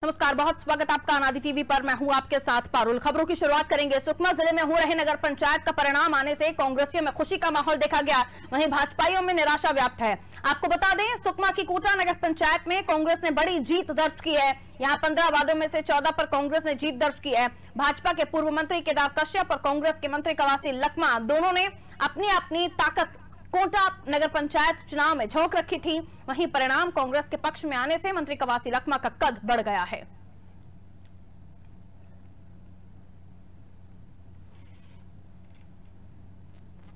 नमस्कार, बहुत स्वागत आपका अनादि टीवी पर। मैं हूं आपके साथ पारुल। खबरों की शुरुआत करेंगे। सुकमा जिले में हो रहे नगर पंचायत का परिणाम आने से कांग्रेसियों में खुशी का माहौल देखा गया, वहीं भाजपाइयों में निराशा व्याप्त है। आपको बता दें, सुकमा की कोटा नगर पंचायत में कांग्रेस ने बड़ी जीत दर्ज की है। यहाँ 15 वार्डों में से 14 पर कांग्रेस ने जीत दर्ज की है। भाजपा के पूर्व मंत्री केदार कश्यप और कांग्रेस के मंत्री कवासी लखमा दोनों ने अपनी अपनी ताकत कोटा नगर पंचायत चुनाव में झोंक रखी थी। वहीं परिणाम कांग्रेस के पक्ष में आने से मंत्री कवासी लखमा का कद बढ़ गया है।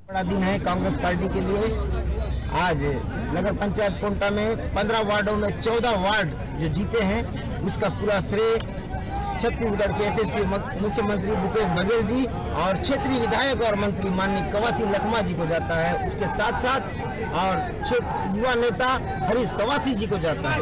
बड़ा दिन है कांग्रेस पार्टी के लिए। आज नगर पंचायत कोटा में 15 वार्डों में 14 वार्ड जो जीते हैं, उसका पूरा श्रेय छत्तीसगढ़ के यशस्वी मुख्यमंत्री भूपेश बघेल जी और क्षेत्रीय विधायक और मंत्री माननीय कवासी लखमा जी को जाता है। उसके साथ साथ और युवा नेता हरीश कवासी जी को जाता है।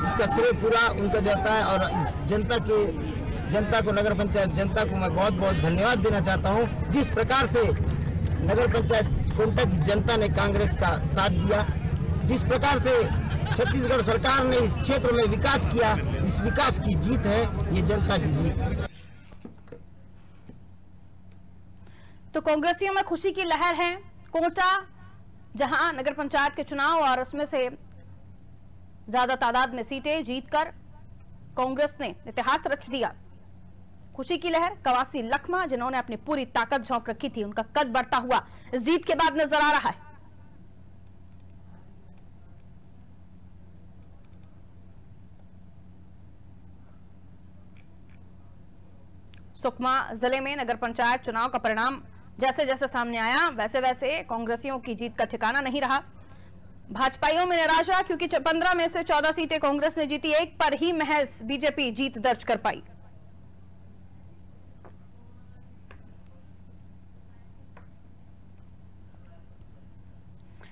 इसका श्रेय पूरा उनका जाता है और इस जनता को नगर पंचायत जनता को मैं बहुत बहुत धन्यवाद देना चाहता हूँ। जिस प्रकार से नगर पंचायत कोटा की जनता ने कांग्रेस का साथ दिया, जिस प्रकार से छत्तीसगढ़ सरकार ने इस क्षेत्र में विकास किया, इस विकास की जीत है, ये जनता की जीत है। तो कांग्रेसियों में खुशी की लहर है। कोटा जहां नगर पंचायत के चुनाव और उसमें से ज्यादा तादाद में सीटें जीतकर कांग्रेस ने इतिहास रच दिया। खुशी की लहर कवासी लखमा जिन्होंने अपनी पूरी ताकत झोंक रखी थी, उनका कद बढ़ता हुआ इस जीत के बाद नजर आ रहा है। सुकमा जिले में नगर पंचायत चुनाव का परिणाम जैसे जैसे सामने आया, वैसे वैसे कांग्रेसियों की जीत का ठिकाना नहीं रहा। भाजपाइयों में निराशा, क्योंकि 15 में से 14 सीटें कांग्रेस ने जीती, एक पर ही महज बीजेपी जीत दर्ज कर पाई।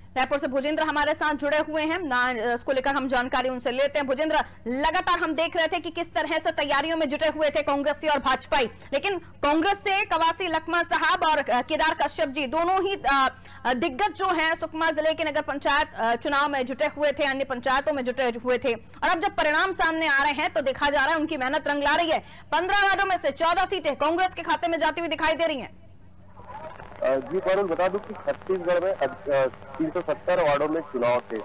रायपुर से भुजेंद्र हमारे साथ जुड़े हुए हैं, इसको लेकर हम जानकारी उनसे लेते हैं। भुजेंद्र, लगातार हम देख रहे थे कि किस तरह से तैयारियों में जुटे हुए थे कांग्रेसी और भाजपाई, लेकिन कांग्रेस से कवासी लखमा साहब और केदार कश्यप जी दोनों ही दिग्गज जो हैं सुकमा जिले के नगर पंचायत चुनाव में जुटे हुए थे, अन्य पंचायतों में जुटे हुए थे, और अब जब परिणाम सामने आ रहे हैं तो देखा जा रहा है उनकी मेहनत रंग ला रही है। 15 वार्डों में से 14 सीटें कांग्रेस के खाते में जाती हुई दिखाई दे रही है। जी पारुल, बता दूं कि छत्तीसगढ़ में 370 वार्डों में चुनाव थे।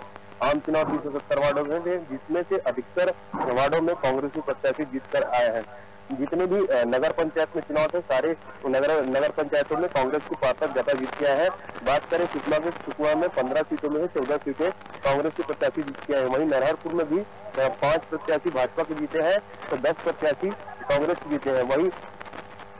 आम चुनाव 370 वार्डों में थे, जिसमें से अधिकतर वार्डों में कांग्रेसी प्रत्याशी जीतकर आए हैं। जितने भी नगर पंचायत में चुनाव थे, सारे नगर पंचायतों में कांग्रेस की पार्षद ज्यादा जीत के आए हैं। बात करें सुकमा में 15 सीटों में से 14 सीटें कांग्रेस के प्रत्याशी जीत के आए हैं। वहीं नरहरपुर में भी 5 प्रत्याशी भाजपा के जीते हैं तो 10 प्रत्याशी कांग्रेस के जीते हैं। वहीं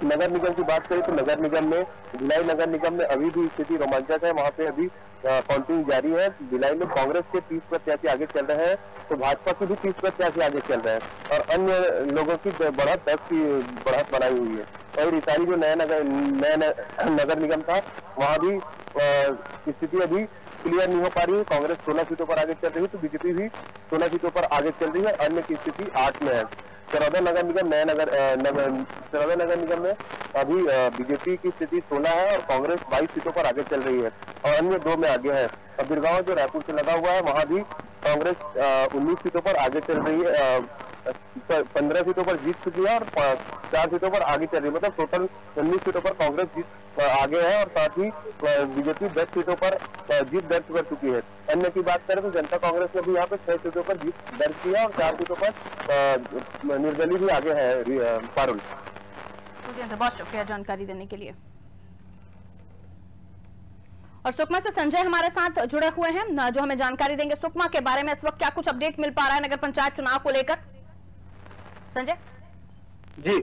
नगर निगम की बात करें तो नगर निगम में भिलाई नगर निगम में अभी भी स्थिति रोमांचक है। वहां पे अभी काउंटिंग जारी है। भिलाई में कांग्रेस के 30 प्रत्याशी आगे चल रहे हैं तो भाजपा के भी 30 प्रत्याशी आगे चल रहे हैं और अन्य लोगों की बढ़त 10 की बढ़त बनाई हुई है। और रिसारी जो नया नगर निगम था, वहाँ भी स्थिति अभी क्लियर नहीं हो पा रही है। कांग्रेस 16 सीटों पर आगे चल रही है तो बीजेपी भी 16 सीटों पर आगे चल रही है। अन्य की स्थिति 8 में है। चरौदा नगर निगम चरौदा नगर निगम में अभी बीजेपी की स्थिति 16 है और कांग्रेस 22 सीटों पर आगे चल रही है और अन्य 2 में आगे है। और बिरगांव जो रायपुर से लगा हुआ है, वहाँ भी कांग्रेस 19 सीटों पर आगे चल रही है, 15 सीटों पर जीत चुकी है और 4 सीटों पर आगे चल रही है। मतलब टोटल 19 सीटों पर कांग्रेस जीत आगे है और साथ ही बीजेपी 10 सीटों पर जीत दर्ज कर चुकी है। अन्य की बात करें तो जनता कांग्रेस ने भी यहाँ पे 6 सीटों पर जीत दर्ज की है और 4 सीटों पर निर्दलीय भी आगे है। पारुल, बहुत शुक्रिया जानकारी देने के लिए। और सुकमा से संजय हमारे साथ जुड़े हुए हैं जो हमें जानकारी देंगे सुकमा के बारे में। इस वक्त क्या कुछ अपडेट मिल पा रहा है नगर पंचायत चुनाव को लेकर? संजय जी,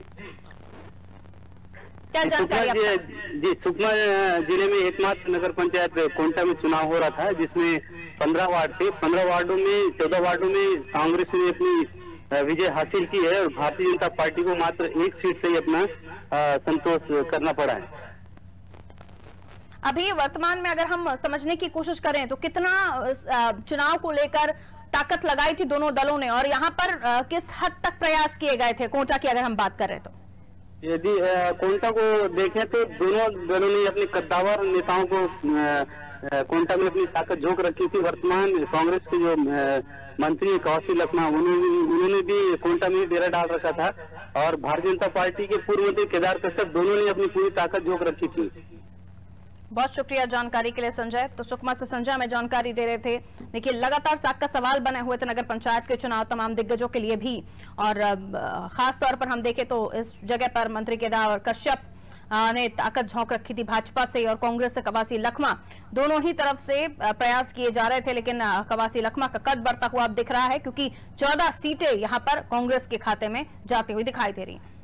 क्या जानकारी? जी, सुकमा जिले में एकमात्र नगर पंचायत कोटा में चुनाव हो रहा था, जिसमें 15 वार्ड थे। 15 वार्डों में 14 वार्डों में कांग्रेस ने अपनी विजय हासिल की है और भारतीय जनता पार्टी को मात्र 1 सीट से ही अपना संतोष करना पड़ा है। अभी वर्तमान में अगर हम समझने की कोशिश करें तो कितना चुनाव को लेकर ताकत लगाई थी दोनों दलों ने और यहाँ पर किस हद तक प्रयास किए गए थे कोटा की अगर हम बात करें तो? यदि कोटा को देखें तो दोनों दलों ने अपने कद्दावर नेताओं को कोंटा में अपनी ताकत झोंक रखी थी। वर्तमान कांग्रेस के जो मंत्री कौशिक लखमा उन्होंने भी कोंटा में डेरा डाल रखा था और भारतीय जनता पार्टी के पूर्व मंत्री केदार कश्यप दोनों ने अपनी पूरी ताकत झोंक रखी थी। बहुत शुक्रिया जानकारी के लिए संजय। तो सुकमा से संजय हमें जानकारी दे रहे थे। देखिए लगातार साख का सवाल बने हुए थे नगर पंचायत के चुनाव तमाम दिग्गजों के लिए भी, और खास तौर पर हम देखें तो इस जगह पर मंत्री केदार कश्यप ने ताकत झोंक रखी थी भाजपा से, और कांग्रेस से कवासी लखमा, दोनों ही तरफ से प्रयास किए जा रहे थे, लेकिन कवासी लखमा का कद बढ़ता हुआ अब दिख रहा है क्योंकि 14 सीटें यहां पर कांग्रेस के खाते में जाती हुई दिखाई दे रही हैं।